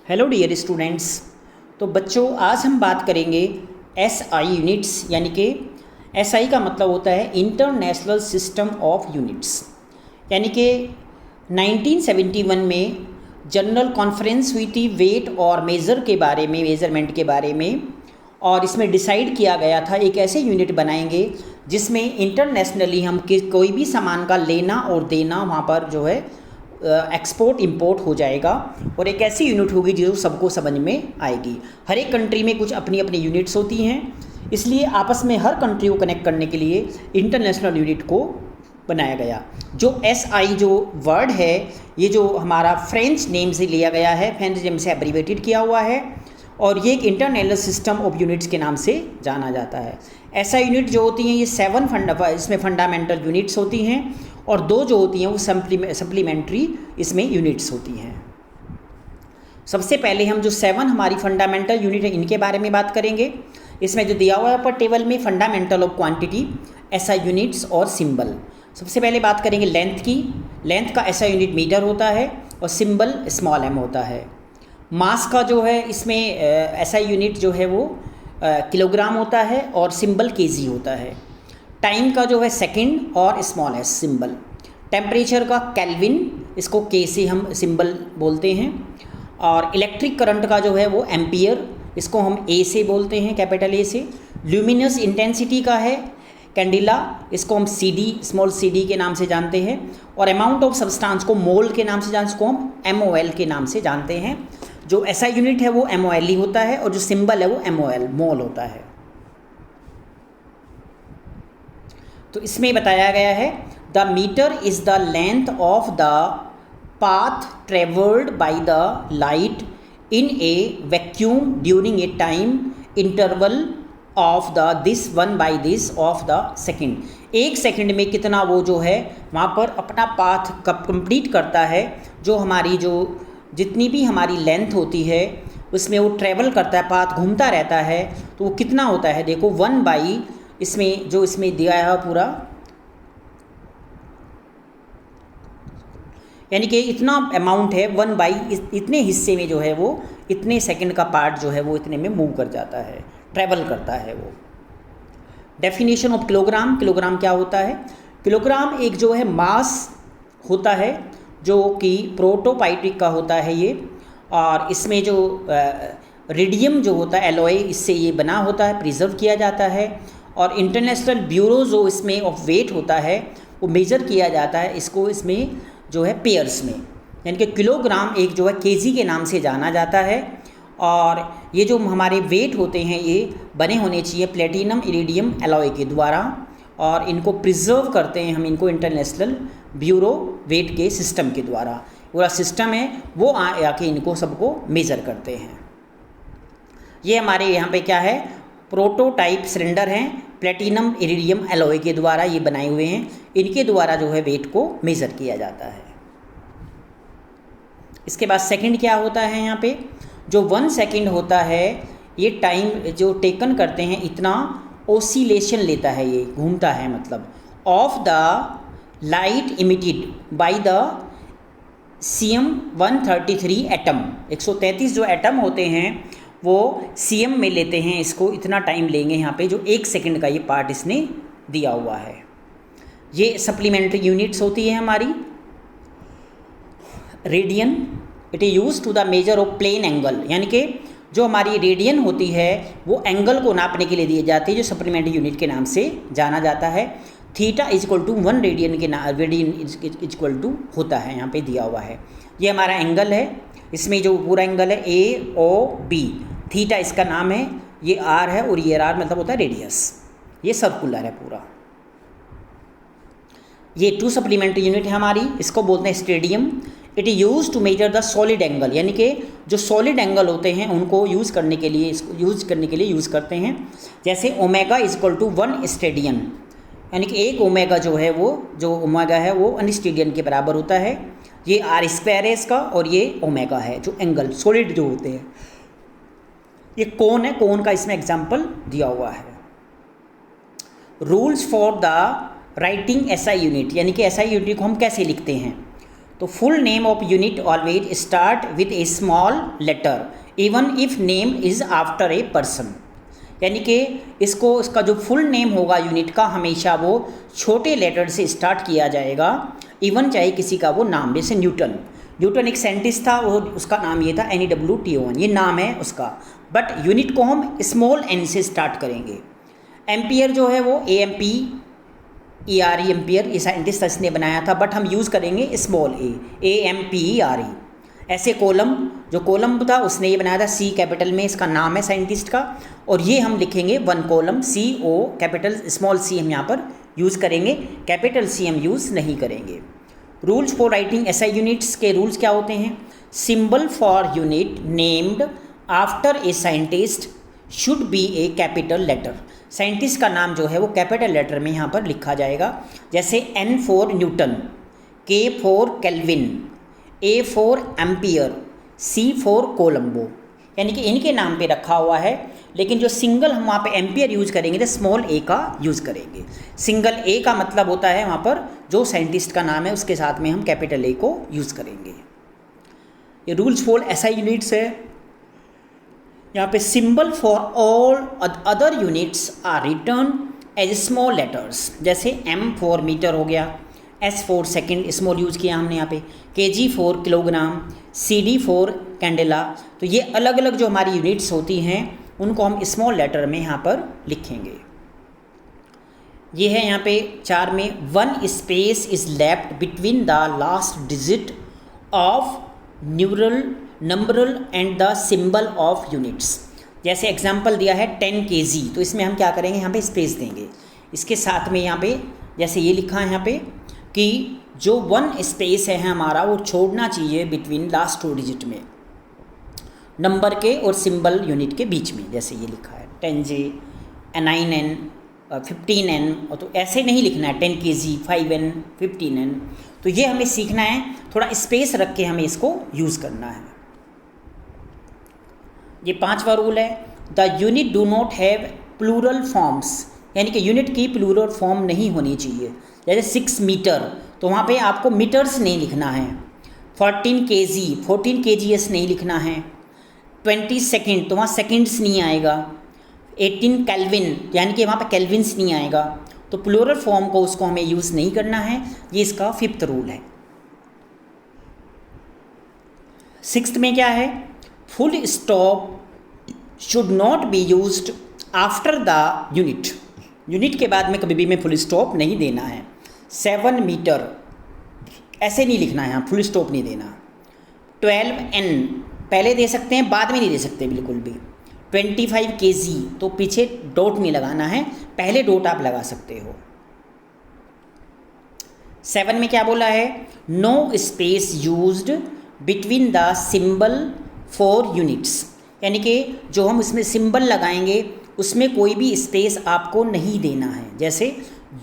Hello dear students. तो बच्चों, आज हम बात करेंगे एसआई यूनिट्स, यानी कि एसआई का मतलब होता है इंटरनेशनल सिस्टम ऑफ यूनिट्स। यानी कि 1971 में जनरल कॉन्फ्रेंस हुई थी वेट और मेज़रमेंट के बारे में, और इसमें डिसाइड किया गया था एक ऐसे यूनिट बनाएंगे जिसमें इंटरनेशनली हम कोई भी सामान का लेना और देना वहाँ पर जो है एक्सपोर्ट इंपोर्ट हो जाएगा, और एक ऐसी यूनिट होगी जो सबको समझ में आएगी। हर एक कंट्री में कुछ अपनी अपनी यूनिट्स होती हैं, इसलिए आपस में हर कंट्री को कनेक्ट करने के लिए इंटरनेशनल यूनिट को बनाया गया। जो एसआई जो वर्ड है, ये जो हमारा फ्रेंच नेम से लिया गया है, फ्रेंच नेम से एब्रीवेटेड किया हुआ है, और ये एक इंटरनेशनल सिस्टम ऑफ यूनिट्स के नाम से जाना जाता है। ऐसा यूनिट जो होती हैं ये 7 इसमें फंडामेंटल यूनिट्स होती हैं, और 2 जो होती हैं वो सप्लीमेंट्री इसमें यूनिट्स होती हैं। सबसे पहले हम जो 7 हमारी फंडामेंटल यूनिट है इनके बारे में बात करेंगे। इसमें जो दिया हुआ है ऊपर टेबल में, fundamental of quantity, SI units और सिंबल। सबसे पहले बात करेंगे लेंथ की। लेंथ का एसआई यूनिट मीटर होता है और सिंबल स्मॉल एम होता है। मास का जो है इसमें एसआई यूनिट जो है वो किलोग्राम होता है और सिंबल केजी होता है। टाइम का जो है सेकंड और स्मॉल एस सिंबल। टेम्परेचर का केल्विन, इसको के से हम सिंबल बोलते हैं। और इलेक्ट्रिक करंट का जो है वो एम्पियर, इसको हम ए से बोलते हैं, कैपिटल ए से। ल्यूमिनस इंटेंसिटी का है कैंडिला, इसको हम C D, small C D के नाम से जानते हैं। और अमाउंट ऑफ सब्सटेंस को मोल के नाम से जानते हैं, इसको हम MOL के नाम से जानते हैं। जो ऐसा यूनिट है वो MOL ही होता है, और जो सिंबल है वो MOL मोल होता है। तो इसमें बताया गया है the metre is the length of the path travelled by the light in a vacuum during a time interval of the this one by this of the second. एक सेकंड में कितना वो जो है वहाँ पर अपना पाथ कंप्लीट करता है। जो हमारी जो जितनी भी हमारी लेंथ होती है उसमें वो ट्रेवल करता है, पाथ घूमता रहता है, तो वो कितना होता है देखो 1 बाई, इसमें जो इसमें दिया है पूरा, यानी कि इतना अमाउंट है 1 बाई इतने हिस्से में जो है वो इतने सेकंड का पार्ट जो है वो इतने में मूव कर जाता है, ट्रैवल करता है वो। Definition of kilogram. किलोग्राम क्या होता है? किलोग्राम एक जो है मास होता है जो कि प्रोटोपाइट्रिक का होता है ये, और इसमें जो रेडियम जो होता है एलॉय, इससे ये बना होता है, प्रिजर्व किया जाता है। और इंटरनेशनल ब्यूरो जो इसमें ऑफ वेट होता है वो मेज़र किया जाता है इसको, इसमें जो है पेयर्स में, यानी कि किलोग्राम एक जो है केजी के नाम से जाना जाता है। और ये जो हमारे वेट होते हैं ये बने होने चाहिए प्लेटिनम इरिडियम एलॉय के द्वारा, और इनको प्रिजर्व करते हैं हम इनको इंटरनेशनल ब्यूरो वेट के सिस्टम के द्वारा। पूरा सिस्टम है वो आके इनको सबको मेज़र करते हैं। ये हमारे यहाँ पे क्या है, प्रोटोटाइप सिलेंडर हैं, प्लेटिनम इरिडियम एलॉय के द्वारा ये बनाए हुए हैं, इनके द्वारा जो है वेट को मेज़र किया जाता है। इसके बाद सेकंड क्या होता है, यहाँ पे जो 1 सेकंड होता है ये टाइम जो टेकन करते हैं इतना ओसिलेशन लेता है, ये घूमता है, मतलब of the light emitted by the CM 133 atom. 133 जो एटम होते हैं वो CM में लेते हैं, इसको इतना टाइम लेंगे यहाँ पे, जो 1 सेकंड का ये पार्ट इसने दिया हुआ है। ये सप्लीमेंट्री यूनिट्स होती है हमारी। Radian, it is use to the measure of plane angle, यानी कि जो हमारी रेडियन होती है वो एंगल को नापने के लिए दी जाती है, जो सप्लीमेंट्री यूनिट के नाम से जाना जाता है। Theta is equal to 1 radian के रेडियन इज इक्वल टू होता है, यहाँ पे दिया हुआ है। ये हमारा एंगल है, इसमें जो पूरा एंगल है AOB, थीटा इसका नाम है, ये R है, और ये R मतलब होता है रेडियस, ये सर्कुलर है पूरा। ये 2 सप्लीमेंट्री यूनिट है हमारी, इसको बोलते हैं steradian. It is use to measure the solid angle, यानी कि जो सॉलिड एंगल होते हैं उनको यूज़ करने के लिए यूज़ करते हैं। जैसे ओमेगा इज इक्वल टू 1 स्टेडियन, यानी कि 1 ओमेगा जो है वो जो ओमेगा है वो 1 स्टेडियन के बराबर होता है। ये R² है इसका, और ये ओमेगा है जो एंगल सॉलिड जो होते हैं। ये कोन है, कोन का इसमें एग्जाम्पल दिया हुआ है। Rules for the writing SI unit, यानी कि SI यूनिट को हम कैसे लिखते हैं। तो full name of unit always start with a small letter even if name is after a person, यानी कि इसका जो फुल नेम होगा यूनिट का हमेशा वो छोटे लेटर से स्टार्ट किया जाएगा, इवन चाहे किसी का वो नाम, जैसे न्यूटन एक साइंटिस्ट था, वो उसका नाम ये था NEWTON, ये नाम है उसका, बट यूनिट को हम स्मॉल n से स्टार्ट करेंगे। एम्पियर जो है वो AMPERE एम्पियर, ये साइंटिस्ट इसने बनाया था, बट हम यूज़ करेंगे स्मॉल AMPERE। ऐसे जो कॉलम था उसने ये बनाया था C कैपिटल में, इसका नाम है साइंटिस्ट का, और ये हम लिखेंगे 1 column CO capital, small c हम यहाँ पर यूज़ करेंगे, कैपिटल C हम यूज़ नहीं करेंगे। Rules for writing SI units के रूल्स क्या होते हैं? Symbol for unit named after a scientist should be a capital letter, scientist का नाम जो है वो कैपिटल लेटर में यहाँ पर लिखा जाएगा। जैसे N for Newton, K for kelvin, A for ampere, C for Colombo, यानी कि इनके नाम पे रखा हुआ है, लेकिन जो सिंगल हम वहाँ पे एम्पियर यूज़ करेंगे तो स्मॉल a का यूज़ करेंगे। सिंगल a का मतलब होता है वहाँ पर जो साइंटिस्ट का नाम है उसके साथ में हम कैपिटल A को यूज़ करेंगे। ये रूल्स फॉर SI यूनिट्स है। यहाँ पे symbol for all other units are return as small letters, जैसे M फॉर मीटर हो गया, S for second small use किया हमने यहाँ पे, kg for kilogram, CD for candela. तो ये अलग अलग जो हमारी यूनिट्स होती हैं उनको हम स्मॉल लेटर में यहाँ पर लिखेंगे। ये है यहाँ पे 4 में 1 space is left between the last digit of numeral and the symbol of units. जैसे एग्जांपल दिया है 10 kg, तो इसमें हम क्या करेंगे, यहाँ पे स्पेस देंगे। इसके साथ में यहाँ पे जैसे ये लिखा है यहाँ पे कि जो 1 स्पेस है हमारा वो छोड़ना चाहिए बिटवीन लास्ट 2 डिजिट में, नंबर के और सिंबल यूनिट के बीच में। जैसे ये लिखा है 10J, 9N, 15N, और तो ऐसे नहीं लिखना है 10 kg, 5N, 15N। तो ये हमें सीखना है, थोड़ा स्पेस रख के हमें इसको यूज़ करना है। ये 5वां रूल है, the unit do not have plural forms, यानी कि यूनिट की प्लूरल फॉर्म नहीं होनी चाहिए। जैसे 6 मीटर, तो वहाँ पे आपको मीटर्स नहीं लिखना है। 14 kg, 14 kgs नहीं लिखना है। 20 सेकेंड, तो वहाँ सेकेंड्स नहीं आएगा। 18 केल्विन, यानी कि वहाँ पे केल्विन्स नहीं आएगा। तो प्लूरल फॉर्म को उसको हमें यूज़ नहीं करना है, ये इसका 5th रूल है। 6th में क्या है, full stop should not be used after the unit, unit के बाद में कभी भी हमें फुल स्टॉप नहीं देना है। 7 मीटर, ऐसे नहीं लिखना है, यहाँ फुल स्टॉप नहीं देना। 12N पहले दे सकते हैं, बाद में नहीं दे सकते बिल्कुल भी। 25 kg, तो पीछे डॉट नहीं लगाना है, पहले डॉट आप लगा सकते हो। 7 में क्या बोला है, no space used between the symbol for units, यानी कि जो हम उसमें सिंबल लगाएंगे उसमें कोई भी स्पेस आपको नहीं देना है। जैसे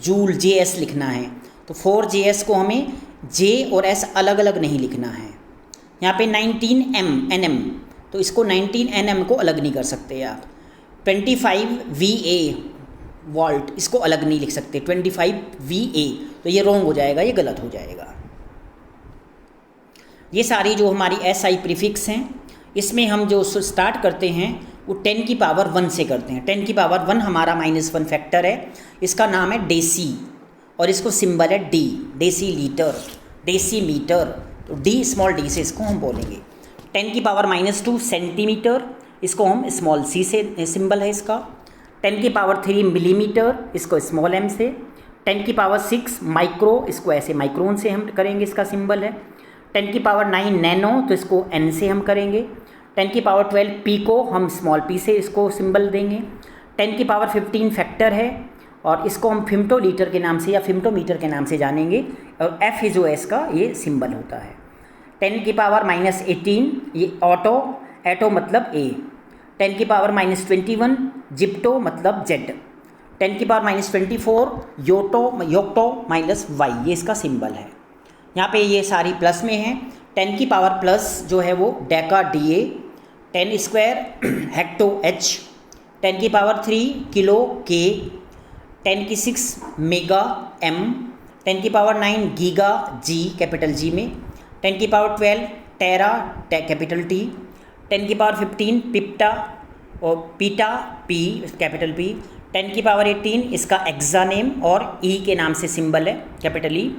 जूल, JS लिखना है, तो 4JS को हमें J और S अलग अलग नहीं लिखना है। यहाँ पे 19NM, तो इसको 19NM को अलग नहीं कर सकते आप। 25 VA वॉल्ट, इसको अलग नहीं लिख सकते। 25 VA, तो ये रॉन्ग हो जाएगा, ये गलत हो जाएगा। ये सारी जो हमारी SI प्रीफिक्स हैं, इसमें हम जो स्टार्ट करते हैं वो 10 की पावर 1 से करते हैं। 10 की पावर 1 हमारा -1 फैक्टर है, इसका नाम है डेसी, और इसको सिंबल है D, decilitre, decimetre, तो D स्मॉल d से इसको हम बोलेंगे। 10 की पावर -2 सेंटीमीटर, इसको हम स्मॉल c से सिंबल है इसका। 10 की पावर 3 मिलीमीटर, इसको स्मॉल m से। 10 की पावर 6 माइक्रो, इसको ऐसे माइक्रोन से हम करेंगे, इसका सिंबल है। 10 की पावर 9 नैनो, तो इसको n से हम करेंगे। 10 की पावर 12 पीको, हम स्मॉल p से इसको सिंबल देंगे। 10 की पावर 15 फैक्टर है, और इसको हम फेम्टोलीटर के नाम से या फेम्टोमीटर के नाम से जानेंगे, और F जो है इसका ये सिंबल होता है। 10 की पावर -18 ये ऑटो, एटो मतलब A। 10 की पावर -21 जिप्टो मतलब Z। 10 की पावर -24 योक्टो -Y, ये इसका सिंबल है। यहाँ पे ये सारी प्लस में है। 10 की पावर प्लस जो है वो Deka DA, 10 square hecto H, 10 की पावर 3 किलो K, 10 की 6 मेगा M, 10 की power 9 giga G capital G में, 10 की पावर 12 टेरा, कैपिटल टी, 10 की पावर 15 पिप्टा और पीटा, पी कैपिटल पी, 10 की पावर 18 इसका एक्सा नेम और ई के नाम से सिंबल है कैपिटल ई,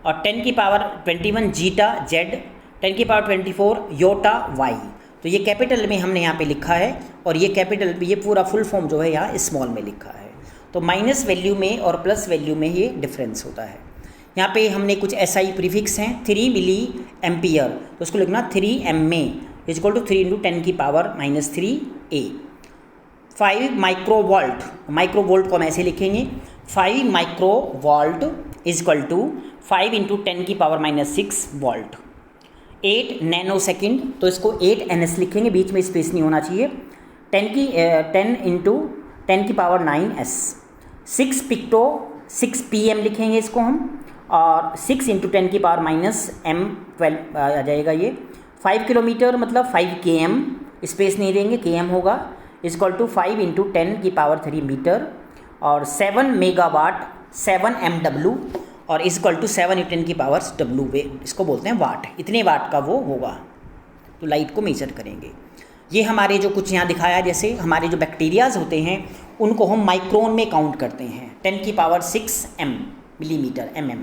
और 10 की पावर 21 जीटा, जेड, 10 की पावर 24 योटा, वाई। तो ये कैपिटल में हमने यहाँ पे लिखा है और ये कैपिटल ये पूरा फुल फॉर्म जो है यहाँ स्मॉल में लिखा है। तो माइनस वैल्यू में और प्लस वैल्यू में ये डिफरेंस होता है। यहाँ पे हमने कुछ SI प्रीफिक्स हैं, 3 मिली एम्पियर, तो उसको लिखना 3 MA इजक्वल टू 3 × 10 की पावर -3 A। 5 माइक्रोवोल्ट, माइक्रोवोल्ट को हम ऐसे लिखेंगे 5 माइक्रोवोल्ट इजक्वल टू 5 × 10 की पावर -6 वोल्ट। 8 नैनो सेकेंड, तो इसको 8 NS लिखेंगे, बीच में स्पेस नहीं होना चाहिए। 10 × 10 की पावर 9S। 6 पिक्टो, 6 PM लिखेंगे इसको हम, और 6 × 10 की पावर -M12 आ जाएगा ये। 5 किलोमीटर मतलब 5 km, स्पेस नहीं देंगे, km होगा, इजक्वल टू 5 × 10 की पावर 3 मीटर, और 7 मेगावाट 7 MW, और इजक्वल टू 7 × 10 की पावर W, इसको बोलते हैं वाट, इतने वाट का वो होगा। तो लाइट को मेजर करेंगे। ये हमारे जो कुछ यहाँ दिखाया, जैसे हमारे जो बैक्टीरियाज होते हैं उनको हम माइक्रोन में काउंट करते हैं, 10 की पावर 6 मिलीमीटर mm।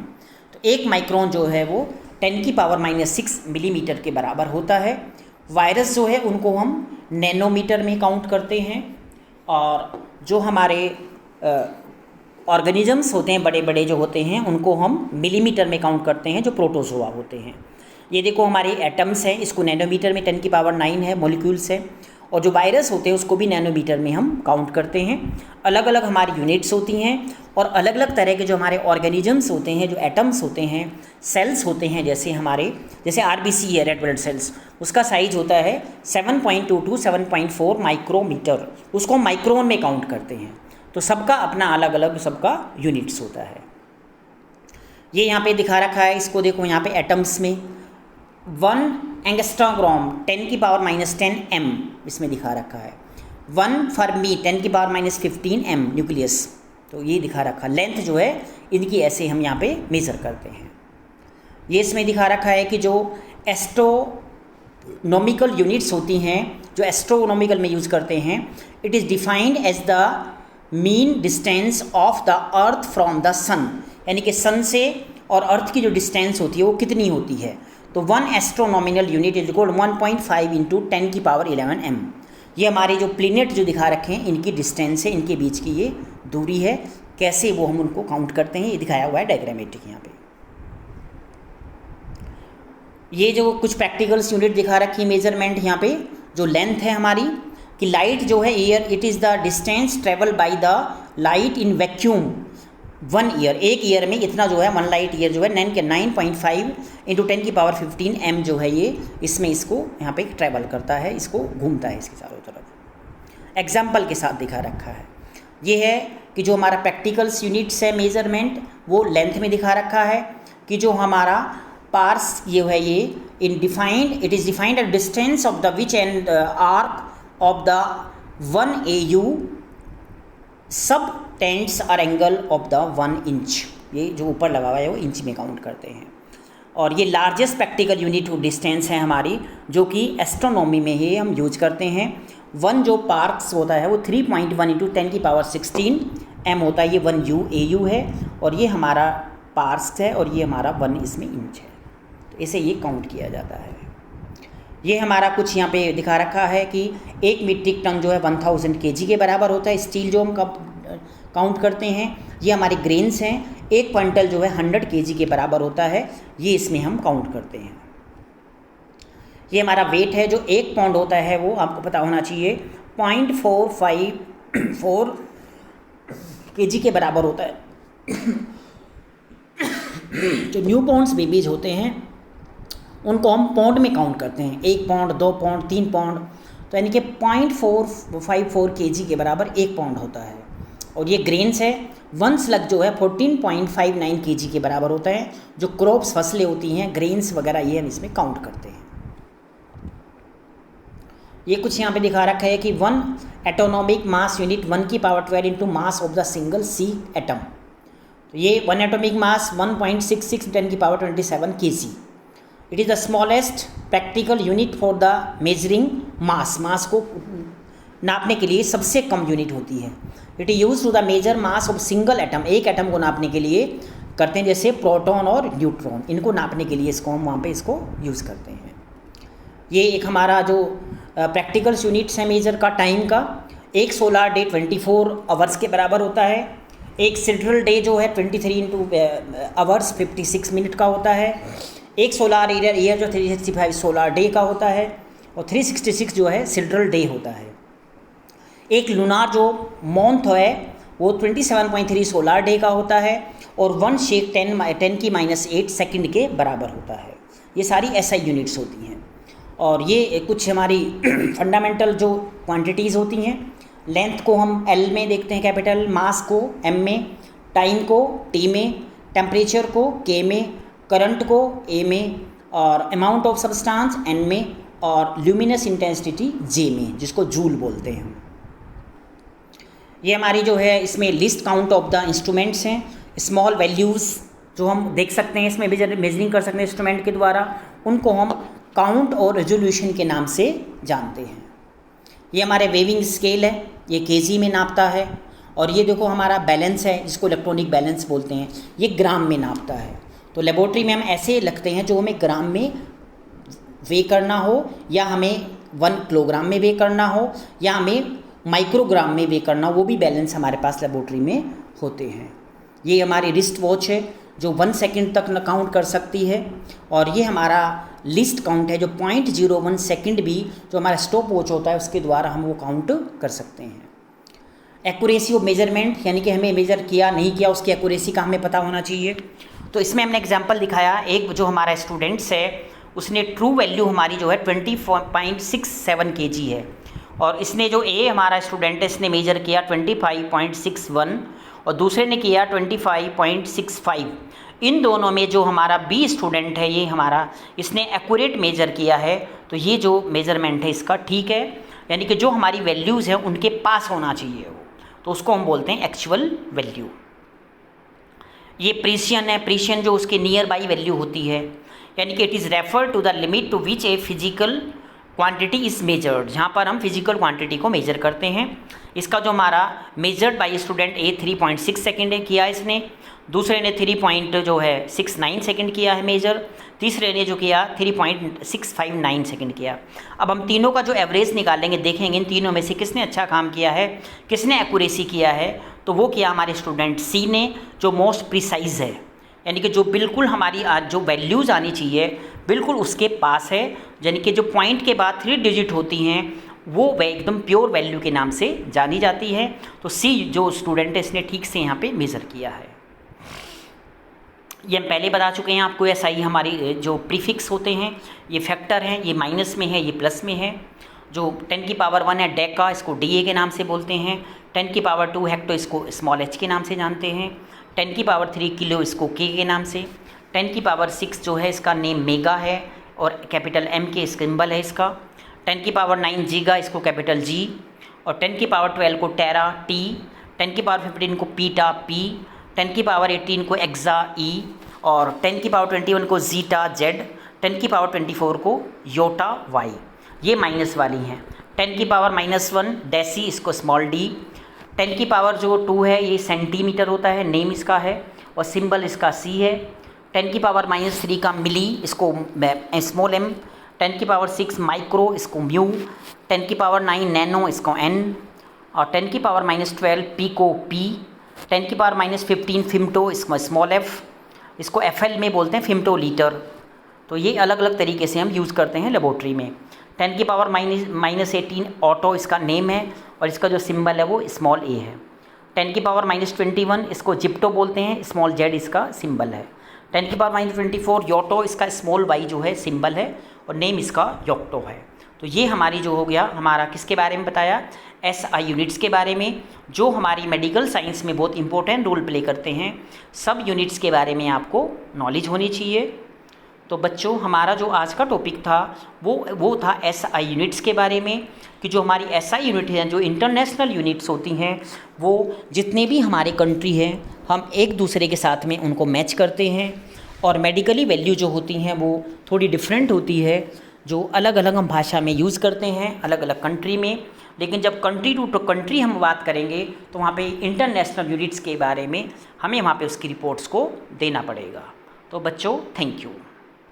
तो एक माइक्रोन जो है वो 10 की पावर -6 मिलीमीटर के बराबर होता है। वायरस जो है उनको हम नैनोमीटर में काउंट करते हैं, और जो हमारे ऑर्गेनिजम्स होते हैं बड़े बड़े जो होते हैं उनको हम मिलीमीटर में काउंट करते हैं, जो प्रोटोजोआ होते हैं। ये देखो हमारे एटम्स हैं, इसको नैनोमीटर में 10 की पावर 9 है, मॉलिक्यूल्स है, और जो वायरस होते हैं उसको भी नैनोमीटर में हम काउंट करते हैं। अलग अलग हमारी यूनिट्स होती हैं, और अलग अलग तरह के जो हमारे ऑर्गेनिजम्स होते हैं, जो एटम्स होते हैं, सेल्स होते हैं, जैसे RBC है, रेड ब्लड सेल्स, उसका साइज होता है 7.2 to 7.4 माइक्रोमीटर, उसको हम माइक्रोन में काउंट करते हैं। तो सबका अपना अलग अलग सबका यूनिट्स होता है। ये यहाँ पे दिखा रखा है, इसको देखो यहाँ पे एटम्स में 1 एंगस्ट्रोम 10 की पावर -10 M इसमें दिखा रखा है। 1 फर्मी 10 की पावर -15 M न्यूक्लियस, तो ये दिखा रखा। लेंथ जो है इनकी ऐसे हम यहाँ पे मेज़र करते हैं। ये इसमें दिखा रखा है कि जो एस्ट्रोनॉमिकल यूनिट्स होती हैं, जो एस्ट्रोनॉमिकल में यूज़ करते हैं, it is defined as the mean distance of the earth from the sun, यानी कि सन से और अर्थ की जो डिस्टेंस होती है वो कितनी होती है। तो 1 एस्ट्रोनॉमिकल यूनिट इज इक्वल 1.5 × 10 की पावर 11 M। ये हमारे जो प्लेनेट जो दिखा रखे हैं इनकी डिस्टेंस है, इनके बीच की ये दूरी है, कैसे वो हम उनको काउंट करते हैं ये दिखाया हुआ है डायग्रामेटिक यहाँ पे। ये जो कुछ प्रैक्टिकल्स यूनिट दिखा रखी है मेजरमेंट यहाँ पे, जो लेंथ है हमारी कि लाइट जो है year, it is the distance travel by the light in vacuum 1 year, एक ईयर में इतना जो है 1 लाइट ईयर जो है 9.5 × 10 की पावर 15 M जो है ये, इसमें इसको यहाँ पे ट्रैवल करता है, इसको घूमता है इसके चारों तरफ। एग्जाम्पल के साथ दिखा रखा है। ये है कि जो हमारा प्रैक्टिकल्स यूनिट्स है मेजरमेंट, वो लेंथ में दिखा रखा है कि जो हमारा पार्स ये है ये it is defined a distance of the which and arc of the 1 AU सब tents R angle of the 1 inch. ये जो ऊपर लगा हुआ है वो इंच में काउंट करते हैं। और ये लार्जेस्ट प्रैक्टिकल यूनिट डिस्टेंस है हमारी, जो कि एस्ट्रोनॉमी में ही हम यूज करते हैं। 1 जो पार्क्स होता है वो 3.1 × 10 की पावर 16 M होता है, ये 1 AU है, और ये हमारा पार्क्स है, और ये हमारा 1 इसमें इंच है। तो इसे ये काउंट किया जाता है। ये हमारा कुछ यहाँ पे दिखा रखा है कि 1 मीट्रिक टन जो है 1000 kg के बराबर होता है स्टील, जो हम कब काउंट करते हैं। ये हमारे ग्रेन्स हैं, 1 क्विंटल जो है 100 kg के बराबर होता है, ये इसमें हम काउंट करते हैं। ये हमारा वेट है, जो 1 पाउंड होता है वो आपको पता होना चाहिए 0.454 kg के बराबर होता है। जो न्यू बॉर्न्स बेबीज होते हैं उनको हम पाउंड में काउंट करते हैं, 1 पाउंड 2 पाउंड 3 पाउंड, तो यानी कि 0.454 kg के बराबर 1 पाउंड होता है। और ये ग्रेन्स है, 1 स्लग जो है 14.59 kg के बराबर होता है। जो क्रॉप्स फसलें होती हैं, ग्रेन्स वगैरह, ये हम इसमें काउंट करते हैं। ये कुछ यहाँ पे दिखा रखा है कि 1 एटोनॉमिक मास यूनिट 1 की power 12 × mass of the single C atom. तो ये 1 एटॉमिक मास 1.66 × 10 की power 27 kg। It is the smallest practical unit for the measuring mass को नापने के लिए सबसे कम यूनिट होती है। It is use to the measure mass of single atom, एक एटम को नापने के लिए करते हैं, जैसे प्रोटॉन और न्यूट्रॉन, इनको नापने के लिए इसको हम वहाँ पे इसको यूज़ करते हैं। ये एक हमारा जो प्रैक्टिकल यूनिट्स है मेजर का टाइम का, एक सोलर डे 24 आवर्स के बराबर होता है, एक सिड्रल डे जो है 23 आवर्स 56 मिनट का होता है, एक सोलर ईयर जो 365 सोलर डे का होता है, और 366 जो है सिड्रल डे होता है। एक लूनार जो मंथ है वो 27.3 सोलर डे का होता है, और 1 शेक 10⁻⁸ सेकंड के बराबर होता है। ये सारी SI यूनिट्स होती हैं। और ये कुछ हमारी फंडामेंटल जो क्वांटिटीज़ होती हैं, लेंथ को हम L में देखते हैं कैपिटल, मास को M में, टाइम को T में, टेम्परेचर को K में, करंट को A में, और अमाउंट ऑफ सब्सटेंस N में, और ल्यूमिनस इंटेंसिटी J में, जिसको जूल बोलते हैं। ये हमारी जो है इसमें list count of the instruments हैं, स्मॉल वैल्यूज़ जो हम देख सकते हैं इसमें मेजरिंग कर सकते हैं इंस्ट्रूमेंट के द्वारा, उनको हम काउंट और रेजोल्यूशन के नाम से जानते हैं। ये हमारे वेविंग स्केल है, ये केजी में नापता है, और ये देखो हमारा बैलेंस है जिसको इलेक्ट्रॉनिक बैलेंस बोलते हैं, ये ग्राम में नापता है। तो लेबोरेटरी में हम ऐसे लगते हैं जो हमें ग्राम में वे करना हो, या हमें 1 किलोग्राम में वे करना हो, या हमें माइक्रोग्राम में वे करना हो, वो भी बैलेंस हमारे पास लेबोरेटरी में होते हैं। ये हमारी रिस्ट वॉच है जो 1 सेकंड तक न काउंट कर सकती है, और ये हमारा लिस्ट काउंट है जो 0.01 सेकंड भी जो हमारा स्टॉप वॉच होता है उसके द्वारा हम वो काउंट कर सकते हैं। एक्यूरेसी ऑफ मेजरमेंट, यानी कि हमें मेजर किया नहीं किया उसकी एक्यूरेसी का हमें पता होना चाहिए। तो इसमें हमने एग्जांपल दिखाया, एक जो हमारा स्टूडेंट्स है उसने ट्रू वैल्यू हमारी जो है 20.67 kg है, और इसने जो ए हमारा स्टूडेंट है इसने मेजर किया 25.61, और दूसरे ने किया 25.65। इन दोनों में जो हमारा बी स्टूडेंट है ये हमारा इसने एक्यूरेट मेजर किया है, तो ये जो मेजरमेंट है इसका ठीक है, यानी कि जो हमारी वैल्यूज़ हैं उनके पास होना चाहिए वो, तो उसको हम बोलते हैं एक्चुअल वैल्यू। ये प्रीसियन है, प्रीसियन जो उसके नियर बाई वैल्यू होती है, यानी कि it is refer to the limit to which a physical quantity is measured, जहाँ पर हम फिजिकल क्वांटिटी को मेजर करते हैं। इसका जो हमारा measured by student A 3.6 second किया इसने, दूसरे ने 3.69 सेकेंड किया है मेजर, तीसरे ने जो किया 3.659 सेकेंड किया। अब हम तीनों का जो एवरेज निकालेंगे, देखेंगे इन तीनों में से किसने अच्छा काम किया है, किसने एक्यूरेसी किया है, तो वो किया हमारे स्टूडेंट सी ने, जो मोस्ट प्रिसाइज है, यानी कि जो बिल्कुल हमारी जो वैल्यूज़ आनी चाहिए बिल्कुल उसके पास है, यानी कि जो पॉइंट के बाद 3 डिजिट होती हैं वो एकदम प्योर वैल्यू के नाम से जानी जाती है। तो सी जो स्टूडेंट है इसने ठीक से यहाँ पे मेज़र किया है। ये हम पहले बता चुके हैं आपको, SI हमारी जो प्रीफिक्स होते हैं ये फैक्टर हैं, ये माइनस में है ये प्लस में है। जो 10 की पावर 1 है डेका, इसको DA के नाम से बोलते हैं। 10 की पावर 2 हेक्टो, इसको स्मॉल h के नाम से जानते हैं। 10 की पावर 3 किलो, इसको K के नाम से। 10 की पावर 6 जो है इसका नेम मेगा है और कैपिटल M के सिंबल है इसका। 10 की पावर 9 जीगा, इसको कैपिटल G। और 10 की पावर 12 को टेरा T। 10 की पावर 15 को पीटा P। 10 की पावर 18 को एक्सा E। और 10 की पावर 21 को जीटा Z। 10 की पावर 24 को योटा Y। ये माइनस वाली हैं। 10 की पावर -1 डेसी, इसको स्मॉल d। 10 की पावर जो 2 है ये सेंटीमीटर होता है, नेम इसका है और सिंबल इसका C है। 10 की पावर -3 का मिली, इसको स्मॉल m। 10 की पावर 6 माइक्रो, इसको म्यू। 10 की पावर 9 नैनो, इसको n। और 10 की पावर -12 पीको P। 10 की पावर -15 फिम्टो, इसको स्मॉल f। इसको FL में बोलते हैं फिम्टो लीटर। तो ये अलग अलग तरीके से हम यूज़ करते हैं लेबोरेटरी में। 10 की पावर -18 ऑटो, इसका नेम है और इसका जो सिंबल है वो स्मॉल a है। 10 की पावर -21 इसको जिप्टो बोलते हैं, स्मॉल z इसका सिंबल है। 10 की पावर -24 योटो, इसका स्मॉल y जो है सिंबल है और नेम इसका योक्टो है। तो ये हमारी जो हो गया हमारा किसके बारे में बताया, SI यूनिट्स के बारे में, जो हमारी मेडिकल साइंस में बहुत इंपॉर्टेंट रोल प्ले करते हैं। सब यूनिट्स के बारे में आपको नॉलेज होनी चाहिए। तो बच्चों हमारा जो आज का टॉपिक था वो था SI यूनिट्स के बारे में, कि जो हमारी SI यूनिट हैं, जो इंटरनेशनल यूनिट्स होती हैं, वो जितने भी हमारे कंट्री हैं हम एक दूसरे के साथ में उनको मैच करते हैं और मेडिकली वैल्यू जो होती हैं वो थोड़ी डिफरेंट होती है, जो अलग अलग हम भाषा में यूज़ करते हैं अलग अलग कंट्री में। लेकिन जब कंट्री टू कंट्री हम बात करेंगे तो वहाँ पे इंटरनेशनल यूनिट्स के बारे में हमें वहाँ पे उसकी रिपोर्ट्स को देना पड़ेगा। तो बच्चों, थैंक यू।